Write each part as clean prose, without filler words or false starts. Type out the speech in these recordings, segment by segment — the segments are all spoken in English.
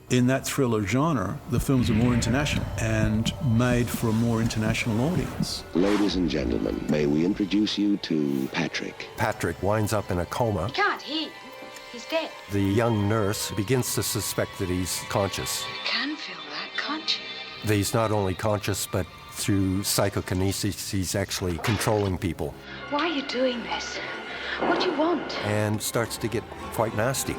In that thriller genre, the films are more international and made for a more international audience. Ladies and gentlemen, may we introduce you to Patrick. Patrick winds up in a coma. You can't hear him. He's dead. The young nurse begins to suspect that he's conscious. You can feel that, can't you? That he's not only conscious, but through psychokinesis, he's actually controlling people. Why are you doing this? What do you want? And starts to get quite nasty.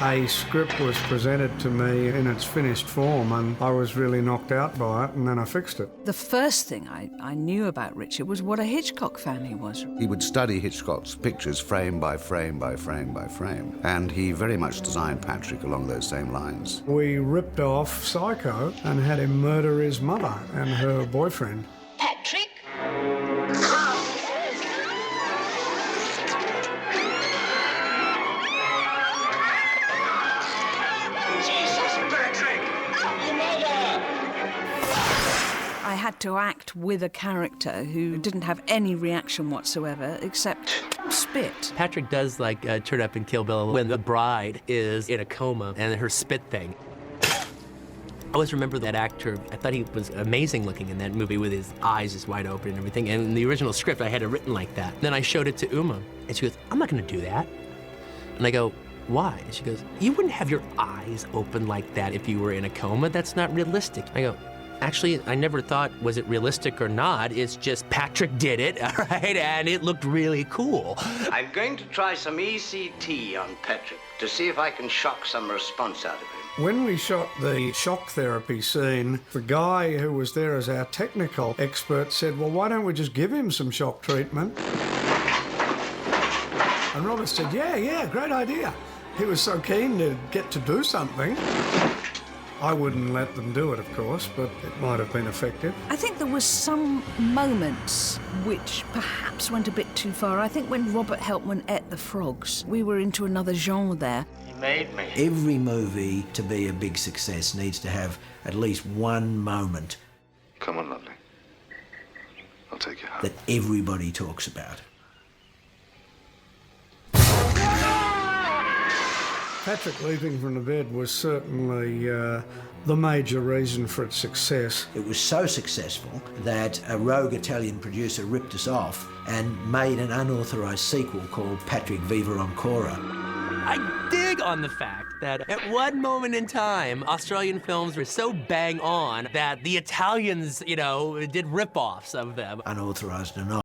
A script was presented to me in its finished form, and I was really knocked out by it, and then I fixed it. The first thing I knew about Richard was what a Hitchcock fan he was. He would study Hitchcock's pictures frame by frame by frame by frame, and he very much designed Patrick along those same lines. We ripped off Psycho and had him murder his mother and her boyfriend. Patrick? I had to act with a character who didn't have any reaction whatsoever except spit. Patrick does turn up in Kill Bill when the bride is in a coma and her spit thing. I always remember that actor. I thought he was amazing looking in that movie with his eyes just wide open and everything. And in the original script, I had it written like that. Then I showed it to Uma, and she goes, "I'm not gonna do that." And I go, "Why?" And she goes, "You wouldn't have your eyes open like that if you were in a coma. That's not realistic." I go, "Actually, I never thought, was it realistic or not? It's just Patrick did it, all right, and it looked really cool." I'm going to try some ECT on Patrick to see if I can shock some response out of him. When we shot the shock therapy scene, the guy who was there as our technical expert said, "Well, why don't we just give him some shock treatment?" And Robert said, yeah, great idea. He was so keen to get to do something. I wouldn't let them do it, of course, but it might have been effective. I think there was some moments which perhaps went a bit too far. I think when Robert Helpman ate the frogs, we were into another genre there. He made me. Every movie, to be a big success, needs to have at least one moment. Come on, lovely. I'll take you home. That everybody talks about. Patrick leaping from the bed was certainly the major reason for its success. It was so successful that a rogue Italian producer ripped us off and made an unauthorised sequel called Patrick Viva Ancora. I dig on the fact that at one moment in time, Australian films were so bang on that the Italians, did rip-offs of them. Unauthorised or not.